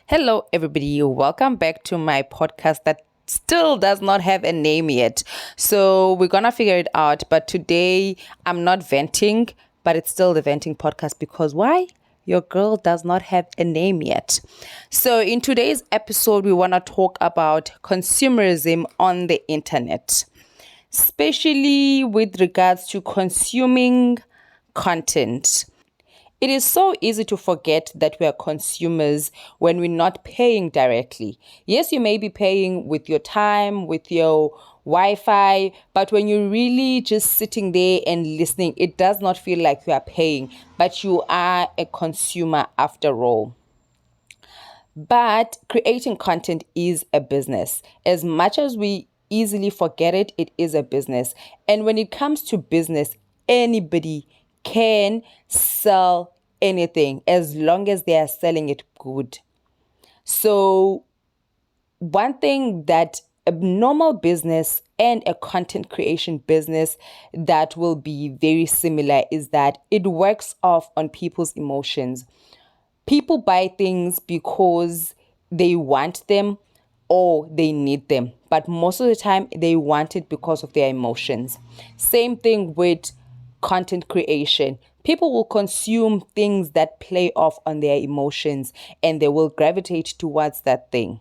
Hello, everybody. Welcome back to my podcast that still does not have a name yet. So we're going to figure it out. But today I'm not venting, but it's still the venting podcast because why? Your girl does not have a name yet. So in today's episode, we want to talk about consumerism on the internet, especially with regards to consuming content. It is so easy to forget that we are consumers when we're not paying directly. Yes, you may be paying with your time, with your Wi-Fi, but when you're really just sitting there and listening, it does not feel like you are paying, but you are a consumer after all. But creating content is a business. As much as we easily forget it, it is a business. And when it comes to business, anybody can sell anything as long as they are selling it good. So one thing that a normal business and a content creation business that will be very similar is that it works off on people's emotions. People buy things because they want them or they need them, but most of the time they want it because of their emotions. Same thing with content creation. People will consume things that play off on their emotions and they will gravitate towards that thing.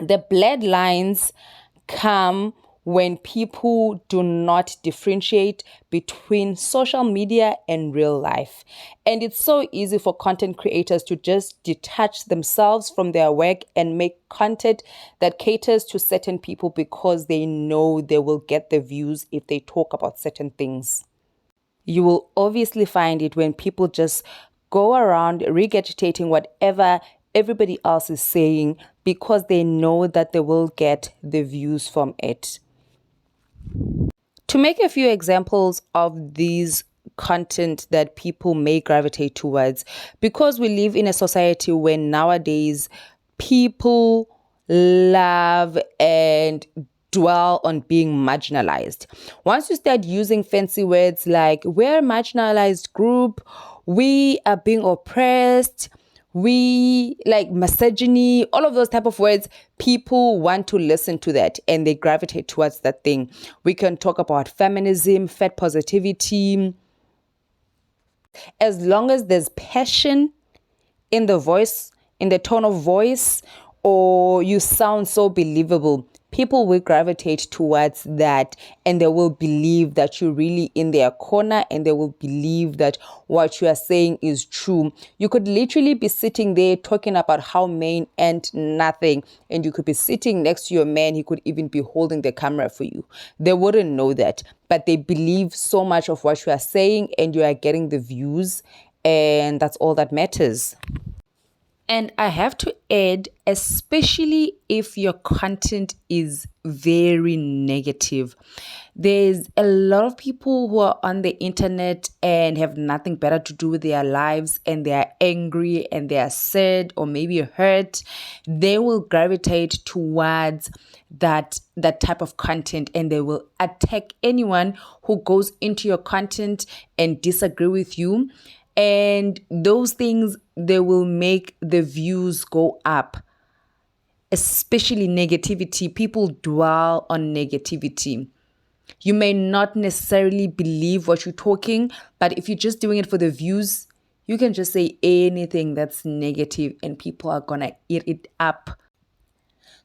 The blurred lines come when people do not differentiate between social media and real life. And it's so easy for content creators to just detach themselves from their work and make content that caters to certain people because they know they will get the views if they talk about certain things. You will obviously find it when people just go around regurgitating whatever everybody else is saying because they know that they will get the views from it. To make a few examples of these content that people may gravitate towards, because we live in a society where nowadays people love and dwell on being marginalized. Once you start using fancy words like we're a marginalized group, we are being oppressed, we like misogyny, all of those type of words, people want to listen to that and they gravitate towards that thing. We can talk about feminism, fat positivity. As long as there's passion in the voice, in the tone of voice, or you sound so believable, people will gravitate towards that and they will believe that you're really in their corner and they will believe that what you are saying is true. You could literally be sitting there talking about how men and nothing, and you could be sitting next to your man. He could even be holding the camera for you. They wouldn't know that, but they believe so much of what you are saying and you are getting the views, and that's all that matters. And I have to add, especially if your content is very negative. There's a lot of people who are on the internet and have nothing better to do with their lives and they are angry and they are sad or maybe hurt. They will gravitate towards that type of content and they will attack anyone who goes into your content and disagree with you. And those things, they will make the views go up, especially negativity. People dwell on negativity. You may not necessarily believe what you're talking, but if you're just doing it for the views, you can just say anything that's negative and people are going to eat it up.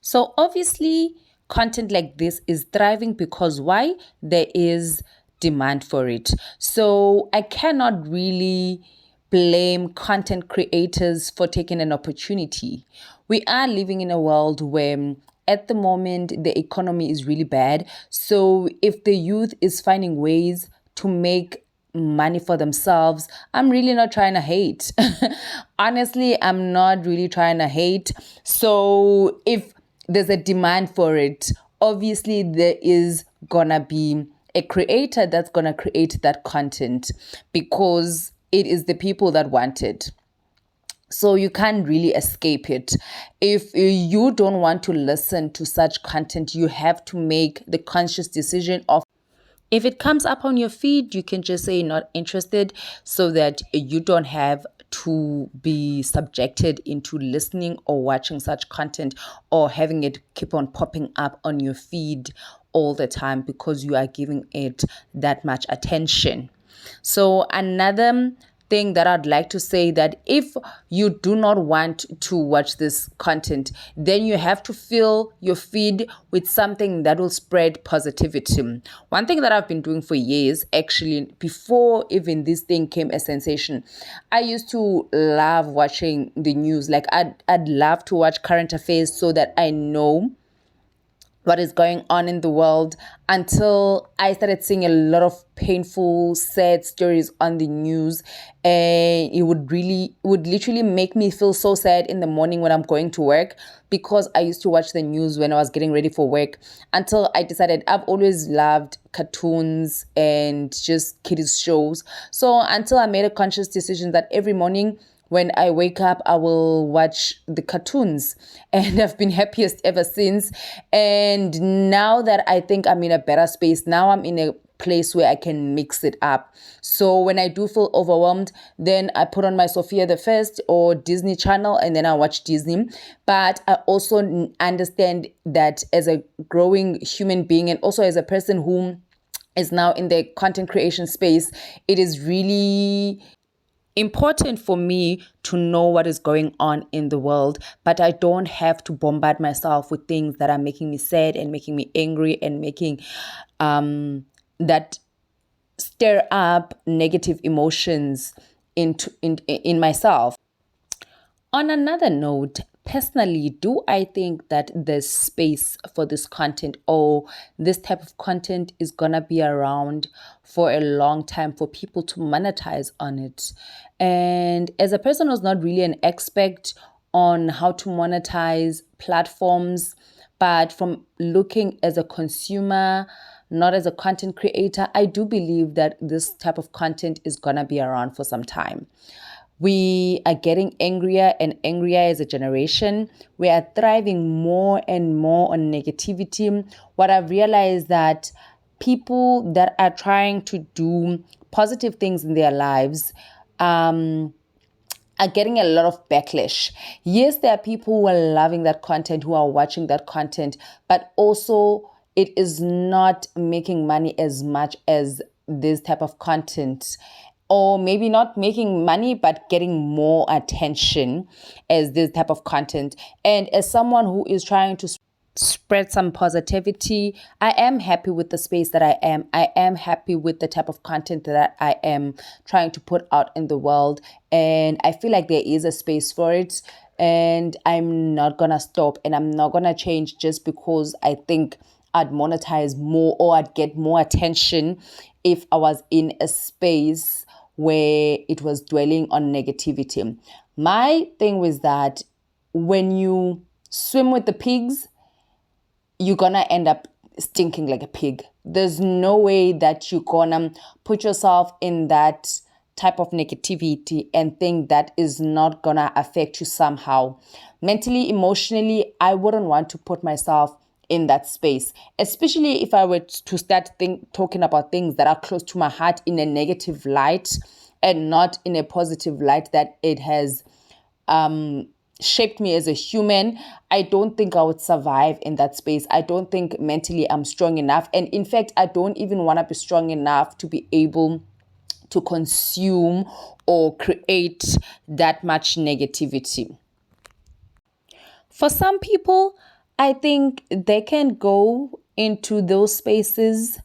So obviously, content like this is thriving because why? There is demand for it. So I cannot really blame content creators for taking an opportunity. We are living in a world where at the moment the economy is really bad. So if the youth is finding ways to make money for themselves, I'm really not trying to hate. Honestly, I'm not really trying to hate. So if there's a demand for it, obviously there is gonna be a creator that's gonna create that content because it is the people that want it. So you can't really escape it. If you don't want to listen to such content, you have to make the conscious decision of, if it comes up on your feed, you can just say not interested so that you don't have to be subjected into listening or watching such content or having it keep on popping up on your feed all the time because you are giving it that much attention. So another thing that I'd like to say, that if you do not want to watch this content, then you have to fill your feed with something that will spread positivity. One thing that I've been doing for years, actually, before even this thing came a sensation, I used to love watching the news. Like I'd love to watch current affairs so that I know what is going on in the world, until I started seeing a lot of painful, sad stories on the news. And it would literally make me feel so sad in the morning when I'm going to work, because I used to watch the news when I was getting ready for work, until I decided I've always loved cartoons and just kids shows. So until I made a conscious decision that every morning when I wake up, I will watch the cartoons, and I've been happiest ever since. And now that I think I'm in a better space, now I'm in a place where I can mix it up. So when I do feel overwhelmed, then I put on my Sophia the First or Disney Channel, and then I watch Disney. But I also understand that as a growing human being, and also as a person who is now in the content creation space, it is really important for me to know what is going on in the world, but I don't have to bombard myself with things that are making me sad and making me angry and making that stir up negative emotions in myself. On another note, personally, do I think that there's space for this content, or this type of content is gonna be around for a long time for people to monetize on it? And as a person who's not really an expert on how to monetize platforms, but from looking as a consumer, not as a content creator, I do believe that this type of content is gonna be around for some time. We are getting angrier and angrier as a generation. We are thriving more and more on negativity. What I've realized that people that are trying to do positive things in their lives are getting a lot of backlash. Yes, there are people who are loving that content, who are watching that content, but also it is not making money as much as this type of content, or maybe not making money, but getting more attention as this type of content. And as someone who is trying to spread some positivity, I am happy with the space that I am. I am happy with the type of content that I am trying to put out in the world. And I feel like there is a space for it. And I'm not going to stop, and I'm not going to change just because I think I'd monetize more or I'd get more attention if I was in a space where it was dwelling on negativity. My thing was that when you swim with the pigs, you're gonna end up stinking like a pig. There's no way that you're gonna put yourself in that type of negativity and think that is not gonna affect you somehow. Mentally, emotionally, I wouldn't want to put myself in that space, especially if I were to start talking about things that are close to my heart in a negative light and not in a positive light that it has shaped me as a human. I don't think I would survive in that space. I don't think mentally I'm strong enough. And in fact, I don't even want to be strong enough to be able to consume or create that much negativity. For some people, I think they can go into those spaces,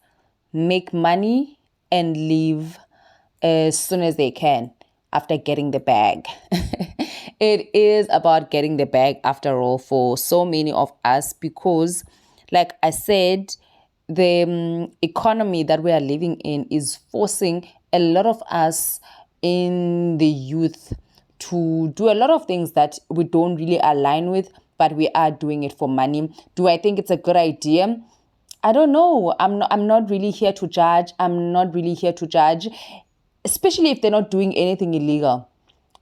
make money, and leave as soon as they can after getting the bag. It is about getting the bag after all for so many of us, because, like I said, the economy that we are living in is forcing a lot of us in the youth to do a lot of things that we don't really align with, but we are doing it for money. Do I think it's a good idea? I don't know. I'm not really here to judge. Especially if they're not doing anything illegal.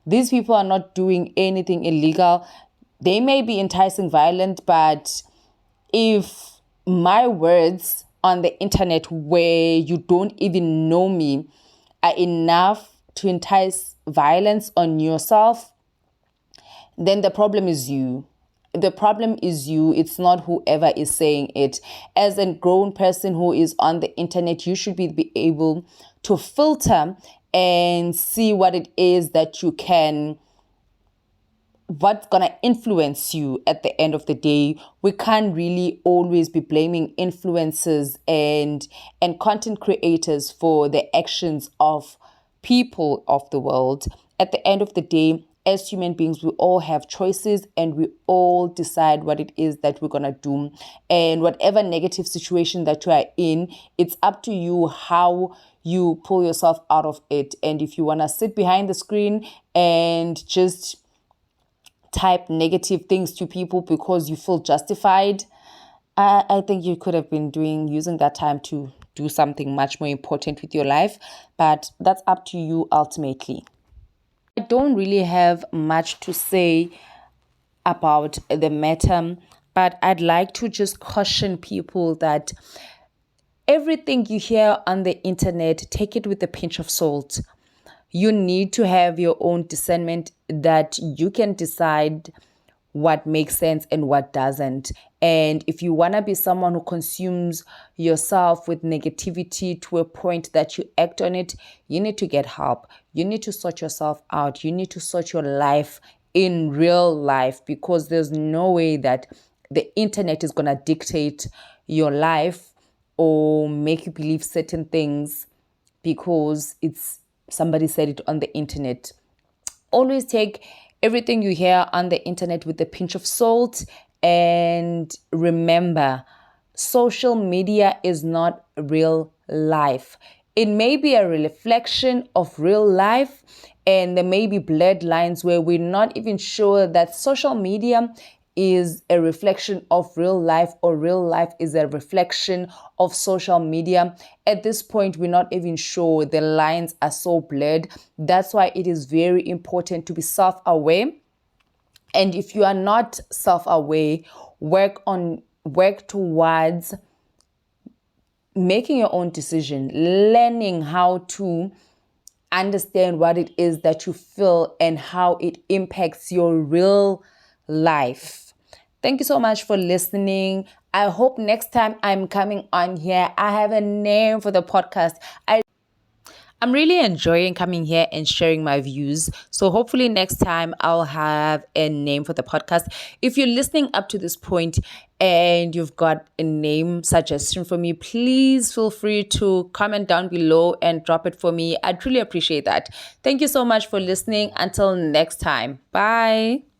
These people are not doing anything illegal. They may be enticing violence, but if my words on the internet where you don't even know me are enough to entice violence on yourself, then the problem is you. The problem is you. It's not whoever is saying it. As a grown person who is on the internet, you should be able to filter and see what it is that you can, what's going to influence you at the end of the day. We can't really always be blaming influencers and content creators for the actions of people of the world. At the end of the day, as human beings, we all have choices and we all decide what it is that we're going to do. And whatever negative situation that you are in, it's up to you how you pull yourself out of it. And if you want to sit behind the screen and just type negative things to people because you feel justified, I think you could have been using that time to do something much more important with your life. But that's up to you ultimately. I don't really have much to say about the matter, but I'd like to just caution people that everything you hear on the internet, take it with a pinch of salt. You need to have your own discernment that you can decide what makes sense and what doesn't. And if you want to be someone who consumes yourself with negativity to a point that you act on it, you need to get help. You need to sort yourself out. You need to sort your life in real life, because there's no way that the internet is going to dictate your life or make you believe certain things because somebody said it on the internet. Always take everything you hear on the internet with a pinch of salt, and remember, social media is not real life. It may be a reflection of real life, and there may be blurred lines where we're not even sure that social media is a reflection of real life or real life is a reflection of social media. At this point, we're not even sure. The lines are so blurred. That's why it is very important to be self-aware. And if you are not self-aware, work towards making your own decision, learning how to understand what it is that you feel and how it impacts your real life. Thank you so much for listening. I hope next time I'm coming on here, I have a name for the podcast. I'm really enjoying coming here and sharing my views. So hopefully next time I'll have a name for the podcast. If you're listening up to this point and you've got a name suggestion for me, please feel free to comment down below and drop it for me. I'd really appreciate that. Thank you so much for listening. Until next time. Bye.